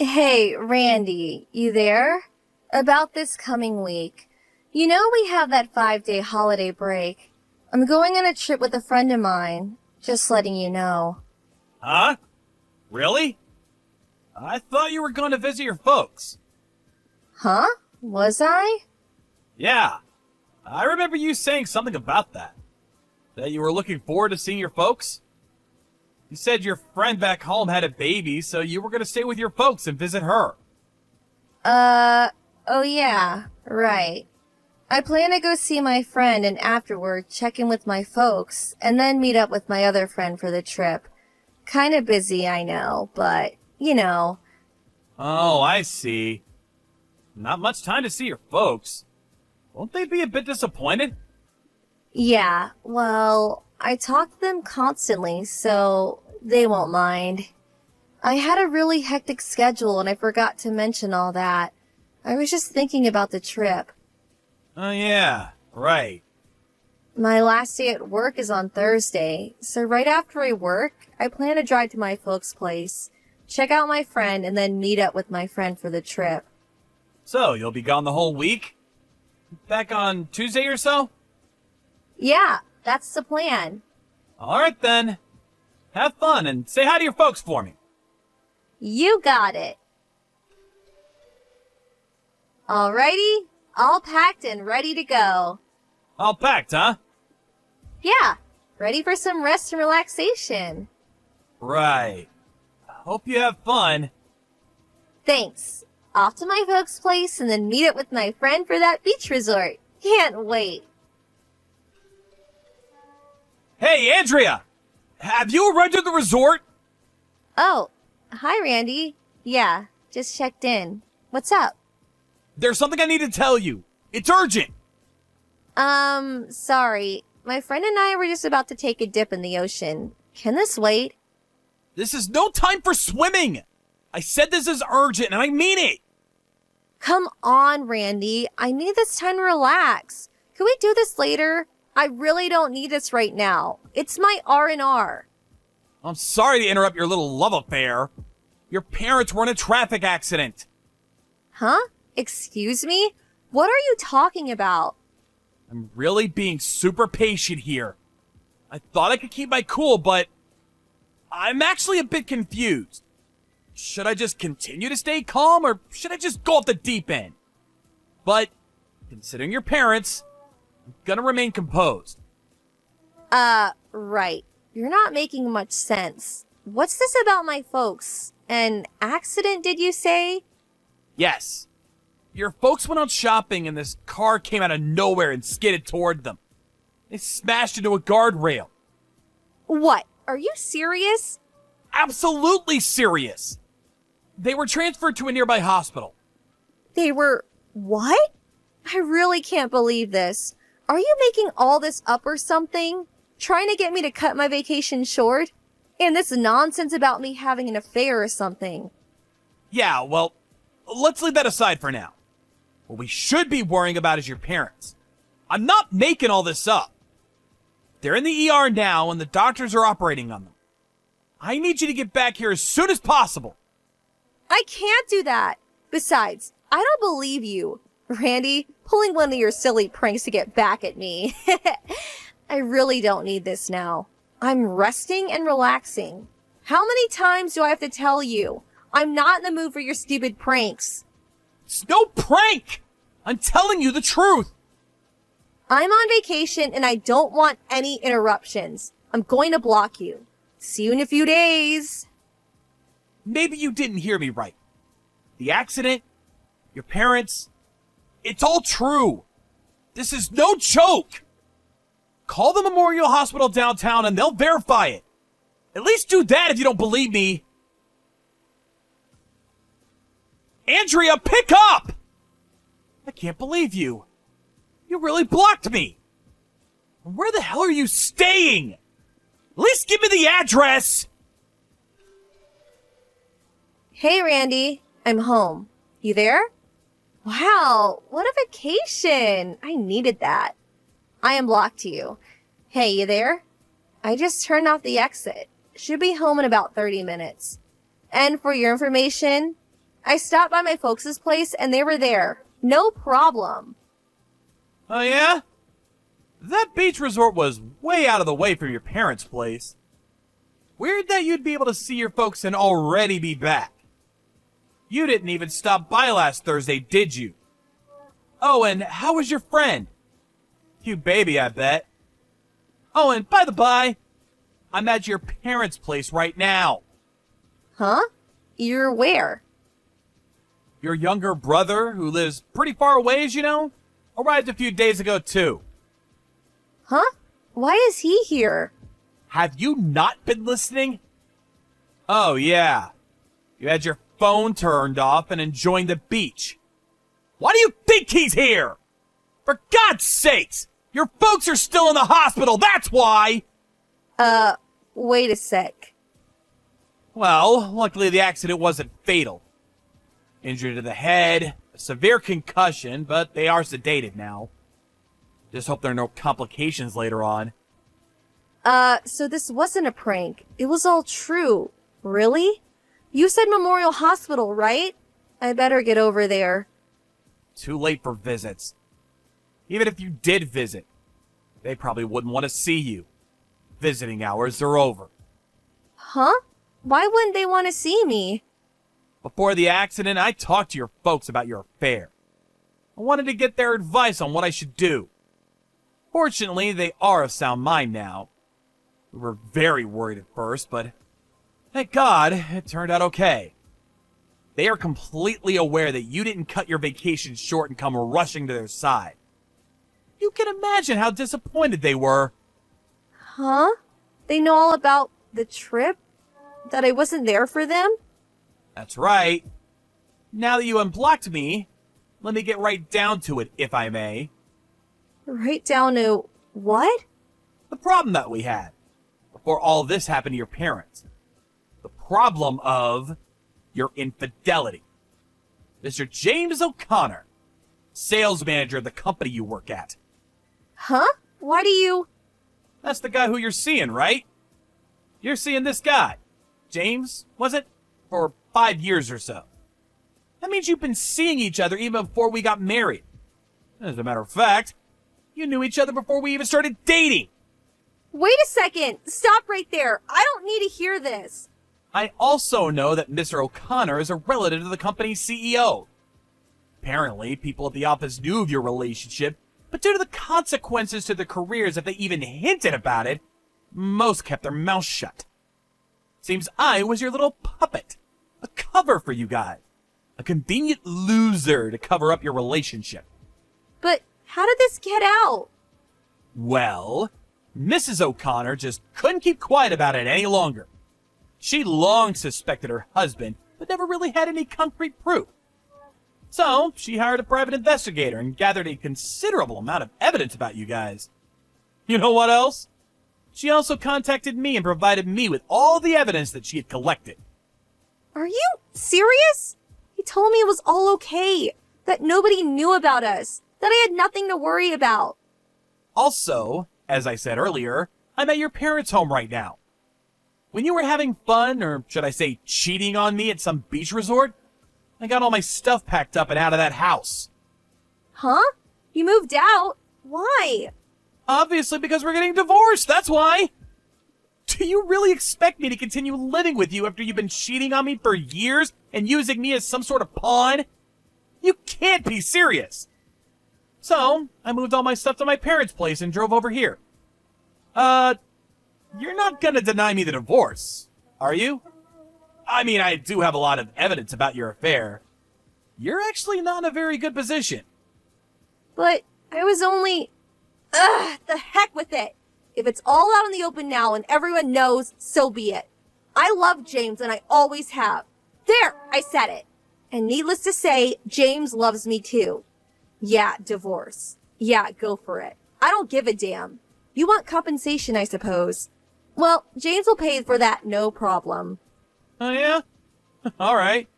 Hey, Randy, you there? About this coming week. You know we have that 5-day holiday break. I'm going on a trip with a friend of mine. Just letting you know. Huh? Really? I thought you were going to visit your folks. Huh? Was I? Yeah. I remember you saying something about that. That you were looking forward to seeing your folks? You said your friend back home had a baby, so you were going to stay with your folks and visit her. Oh yeah, right. I plan to go see my friend and afterward check in with my folks and then meet up with my other friend for the trip. Kinda busy, I know, but, you know. Oh, I see. Not much time to see your folks. Won't they be a bit disappointed? Yeah, well, I talk to them constantly, so they won't mind. I had a really hectic schedule and I forgot to mention all that. I was just thinking about the trip. Oh, yeah, right. My last day at work is on Thursday, so right after I work, I plan to drive to my folks' place, check out my friend, and then meet up with my friend for the trip. So, you'll be gone the whole week? Back on Tuesday or so? Yeah, that's the plan. Alright then. Have fun and say hi to your folks for me. You got it. Alrighty, all packed and ready to go. All packed, huh? Yeah, ready for some rest and relaxation. Right. Hope you have fun. Thanks. Off to my folks' place and then meet up with my friend for that beach resort. Can't wait. Hey, Andrea! Have you arrived at the resort? Oh, hi, Randy. Yeah, just checked in. What's up? There's something I need to tell you. It's urgent. Sorry. My friend and I were just about to take a dip in the ocean. Can this wait? This is no time for swimming. I said this is urgent and I mean it. Come on, Randy. I need this time to relax. Can we do this later? I really don't need this right now. It's my R&R. I'm sorry to interrupt your little love affair. Your parents were in a traffic accident. Huh? Excuse me? What are you talking about? I'm really being super patient here. I thought I could keep my cool, but I'm actually a bit confused. Should I just continue to stay calm, or should I just go off the deep end? But, considering your parents, I'm gonna remain composed. Right. You're not making much sense. What's this about my folks? An accident, did you say? Yes. Your folks went out shopping and this car came out of nowhere and skidded toward them. They smashed into a guardrail. What? Are you serious? Absolutely serious. They were transferred to a nearby hospital. They were... what? I really can't believe this. Are you making all this up or something? Trying to get me to cut my vacation short? And this nonsense about me having an affair or something. Yeah, well, let's leave that aside for now. What we should be worrying about is your parents. I'm not making all this up. They're in the ER now and the doctors are operating on them. I need you to get back here as soon as possible. I can't do that. Besides, I don't believe you. Randy, pulling one of your silly pranks to get back at me. I really don't need this now. I'm resting and relaxing. How many times do I have to tell you? I'm not in the mood for your stupid pranks. It's no prank! I'm telling you the truth! I'm on vacation and I don't want any interruptions. I'm going to block you. See you in a few days. Maybe you didn't hear me right. The accident, your parents, it's all true. This is no joke. Call the Memorial Hospital downtown and they'll verify it. At least do that if you don't believe me. Andrea, pick up! I can't believe you. You really blocked me. Where the hell are you staying? At least give me the address. Hey, Randy. I'm home. You there? Wow, what a vacation. I needed that. I unblocked you. Hey, you there? I just turned off the exit. Should be home in about 30 minutes. And for your information, I stopped by my folks' place and they were there. No problem. Oh yeah? That beach resort was way out of the way from your parents' place. Weird that you'd be able to see your folks and already be back. You didn't even stop by last Thursday, did you? Oh, and how was your friend? Cute baby, I bet. Oh, and by the by, I'm at your parents' place right now. Huh? You're where? Your younger brother, who lives pretty far away, as you know, arrived a few days ago, too. Huh? Why is he here? Have you not been listening? Oh, yeah. You had your phone turned off and enjoying the beach. Why do you think he's here? For God's sakes! Your folks are still in the hospital, that's why! Wait a sec. Well, luckily the accident wasn't fatal. Injury to the head, a severe concussion, but they are sedated now. Just hope there are no complications later on. So this wasn't a prank. It was all true. Really? You said Memorial Hospital, right? I better get over there. Too late for visits. Even if you did visit, they probably wouldn't want to see you. Visiting hours are over. Huh? Why wouldn't they want to see me? Before the accident, I talked to your folks about your affair. I wanted to get their advice on what I should do. Fortunately, they are of sound mind now. We were very worried at first, but thank God it turned out okay. They are completely aware that you didn't cut your vacation short and come rushing to their side. You can imagine how disappointed they were. Huh? They know all about the trip? That I wasn't there for them? That's right. Now that you unblocked me, let me get right down to it, if I may. Right down to what? The problem that we had before all this happened to your parents. The problem of your infidelity. Mr. James O'Connor, sales manager of the company you work at. Huh? Why do you... That's the guy who you're seeing, right? You're seeing this guy. James, was it? For 5 years or so. That means you've been seeing each other even before we got married. As a matter of fact, you knew each other before we even started dating. Wait a second! Stop right there! I don't need to hear this! I also know that Mr. O'Connor is a relative of the company's CEO. Apparently, people at the office knew of your relationship, but due to the consequences to their careers if they even hinted about it, most kept their mouths shut. Seems I was your little puppet. A cover for you guys. A convenient loser to cover up your relationship. But how did this get out? Well, Mrs. O'Connor just couldn't keep quiet about it any longer. She long suspected her husband, but never really had any concrete proof. So, she hired a private investigator and gathered a considerable amount of evidence about you guys. You know what else? She also contacted me and provided me with all the evidence that she had collected. Are you serious? He told me it was all okay. That nobody knew about us. That I had nothing to worry about. Also, as I said earlier, I'm at your parents' home right now. When you were having fun, or should I say cheating on me at some beach resort, I got all my stuff packed up and out of that house. Huh? You moved out? Why? Obviously because we're getting divorced, that's why! Do you really expect me to continue living with you after you've been cheating on me for years and using me as some sort of pawn? You can't be serious! So, I moved all my stuff to my parents' place and drove over here. You're not gonna deny me the divorce, are you? I mean, I do have a lot of evidence about your affair. You're actually not in a very good position. But I was only... Ugh, the heck with it. If it's all out in the open now and everyone knows, so be it. I love James and I always have. There, I said it. And needless to say, James loves me too. Yeah, divorce. Yeah, go for it. I don't give a damn. You want compensation, I suppose. Well, James will pay for that, no problem. Oh yeah? Alright.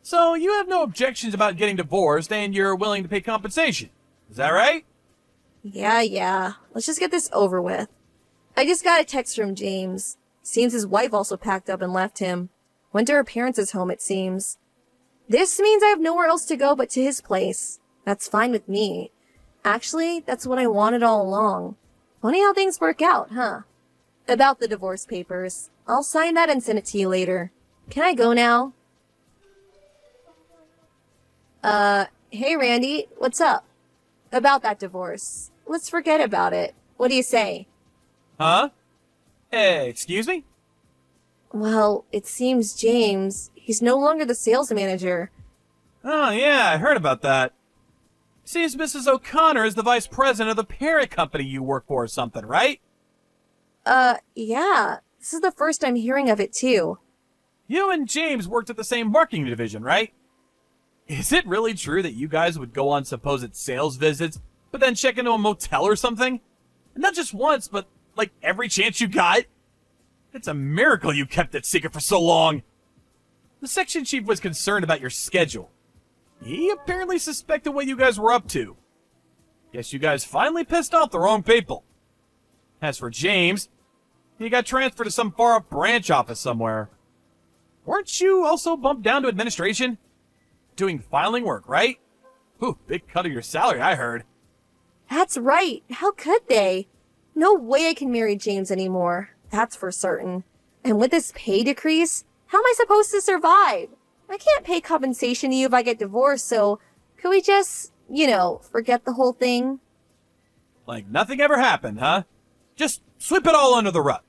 So you have no objections about getting divorced and you're willing to pay compensation. Is that right? Yeah. Let's just get this over with. I just got a text from James. Seems his wife also packed up and left him. Went to her parents' home, it seems. This means I have nowhere else to go but to his place. That's fine with me. Actually, that's what I wanted all along. Funny how things work out, huh? About the divorce papers. I'll sign that and send it to you later. Can I go now? Hey Randy, what's up? About that divorce. Let's forget about it. What do you say? Huh? Hey, excuse me? Well, it seems James, he's no longer the sales manager. Oh, yeah, I heard about that. Seems Mrs. O'Connor is the vice president of the parent company you work for or something, right? Yeah. This is the first I'm hearing of it, too. You and James worked at the same marketing division, right? Is it really true that you guys would go on supposed sales visits, but then check into a motel or something? And not just once, but like every chance you got? It's a miracle you kept it secret for so long. The section chief was concerned about your schedule. He apparently suspected what you guys were up to. Guess you guys finally pissed off the wrong people. As for James, he got transferred to some far-off branch office somewhere. Weren't you also bumped down to administration? Doing filing work, right? Ooh, big cut of your salary, I heard. That's right. How could they? No way I can marry James anymore. That's for certain. And with this pay decrease, how am I supposed to survive? I can't pay compensation to you if I get divorced, so could we just, forget the whole thing? Like nothing ever happened, huh? Just sweep it all under the rug.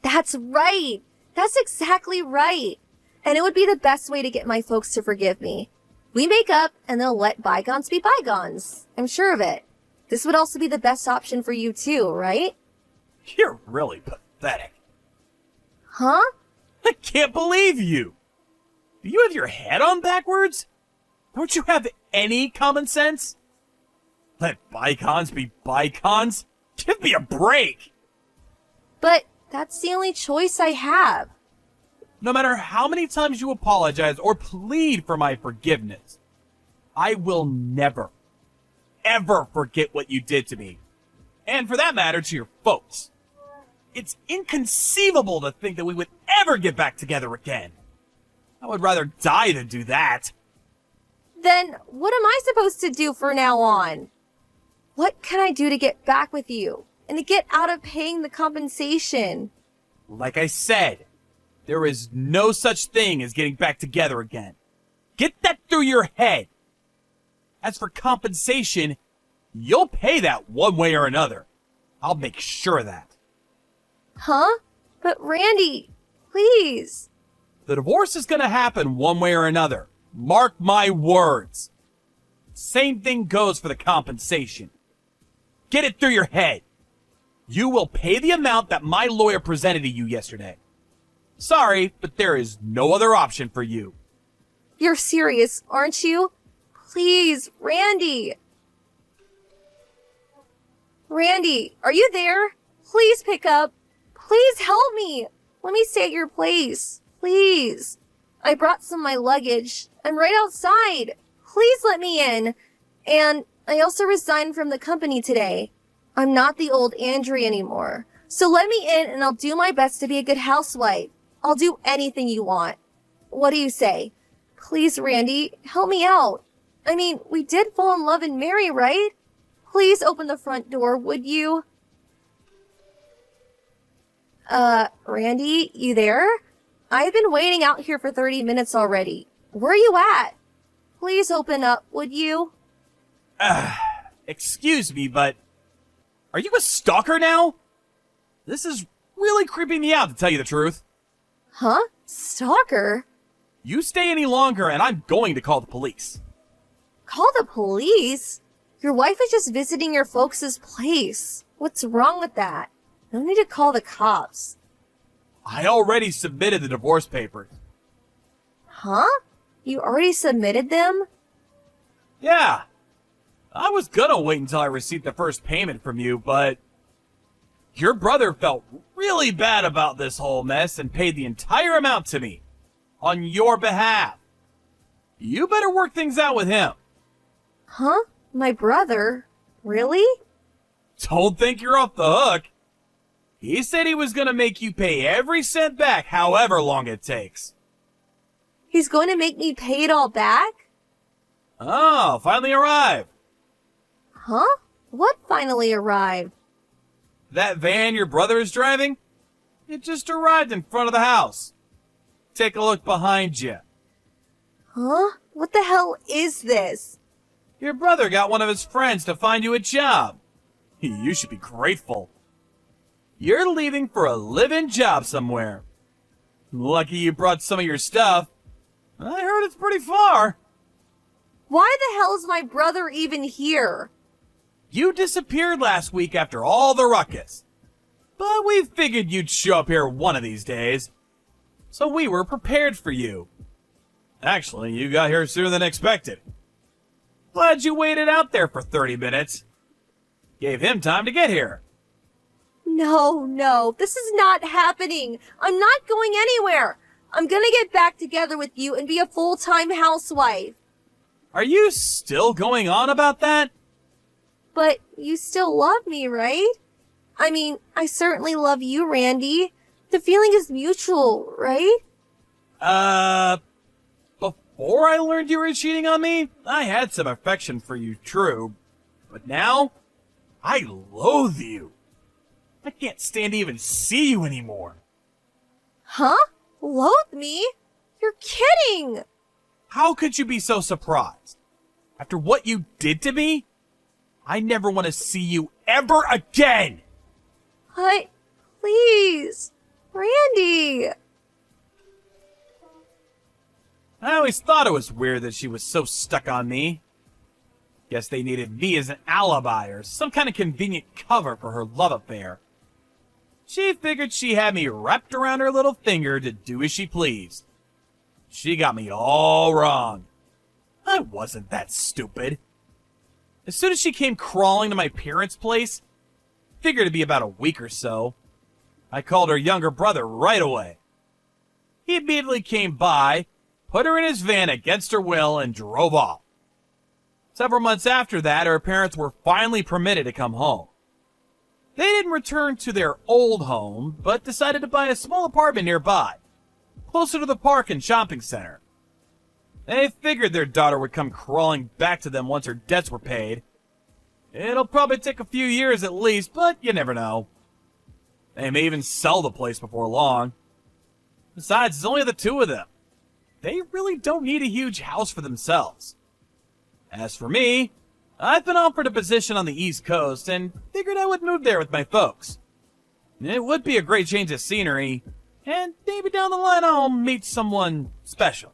That's right. That's exactly right. And it would be the best way to get my folks to forgive me. We make up and they'll let bygones be bygones. I'm sure of it. This would also be the best option for you too, right? You're really pathetic. Huh? I can't believe you. Do you have your head on backwards? Don't you have any common sense? Let bygones be bygones? Give me a break. But that's the only choice I have. No matter how many times you apologize or plead for my forgiveness, I will never, ever forget what you did to me. And for that matter, to your folks. It's inconceivable to think that we would ever get back together again. I would rather die than do that. Then what am I supposed to do from now on? What can I do to get back with you and to get out of paying the compensation? Like I said, there is no such thing as getting back together again. Get that through your head. As for compensation, you'll pay that one way or another. I'll make sure of that. Huh? But Randy, please. The divorce is gonna happen one way or another. Mark my words. Same thing goes for the compensation. Get it through your head. You will pay the amount that my lawyer presented to you yesterday. Sorry, but there is no other option for you. You're serious, aren't you? Please, Randy. Randy, are you there? Please pick up. Please help me. Let me stay at your place. Please. I brought some of my luggage. I'm right outside. Please let me in. And I also resigned from the company today. I'm not the old Andrea anymore. So let me in and I'll do my best to be a good housewife. I'll do anything you want. What do you say? Please, Randy, help me out. I mean, we did fall in love and marry, right? Please open the front door, would you? Randy, you there? I've been waiting out here for 30 minutes already. Where are you at? Please open up, would you? Excuse me, but are you a stalker now? This is really creeping me out, to tell you the truth. Huh? Stalker? You stay any longer and I'm going to call the police. Call the police? Your wife is just visiting your folks' place. What's wrong with that? No need to call the cops. I already submitted the divorce papers. Huh? You already submitted them? Yeah. I was gonna wait until I received the first payment from you, but your brother felt really bad about this whole mess and paid the entire amount to me on your behalf. You better work things out with him. Huh? My brother? Really? Don't think you're off the hook. He said he was gonna make you pay every cent back, however long it takes. He's going to make me pay it all back? Oh, finally arrived. Huh? What finally arrived? That van your brother is driving? It just arrived in front of the house. Take a look behind you. Huh? What the hell is this? Your brother got one of his friends to find you a job. You should be grateful. You're leaving for a live-in job somewhere. Lucky you brought some of your stuff. I heard it's pretty far. Why the hell is my brother even here? You disappeared last week after all the ruckus. But we figured you'd show up here one of these days. So we were prepared for you. Actually, you got here sooner than expected. Glad you waited out there for 30 minutes. Gave him time to get here. No, this is not happening. I'm not going anywhere. I'm gonna get back together with you and be a full-time housewife. Are you still going on about that? But you still love me, right? I mean, I certainly love you, Randy. The feeling is mutual, right? Before I learned you were cheating on me, I had some affection for you, true. But now, I loathe you. I can't stand to even see you anymore. Huh? Loathe me? You're kidding! How could you be so surprised? After what you did to me, I never want to see you ever again! Please, Randy! I always thought it was weird that she was so stuck on me. Guess they needed me as an alibi or some kind of convenient cover for her love affair. She figured she had me wrapped around her little finger to do as she pleased. She got me all wrong. I wasn't that stupid. As soon as she came crawling to my parents' place, figured it'd be about a week or so, I called her younger brother right away. He immediately came by, put her in his van against her will, and drove off. Several months after that, her parents were finally permitted to come home. They didn't return to their old home, but decided to buy a small apartment nearby, closer to the park and shopping center. They figured their daughter would come crawling back to them once her debts were paid. It'll probably take a few years at least, but you never know. They may even sell the place before long. Besides, it's only the two of them. They really don't need a huge house for themselves. As for me, I've been offered a position on the East Coast and figured I would move there with my folks. It would be a great change of scenery, and maybe down the line I'll meet someone special.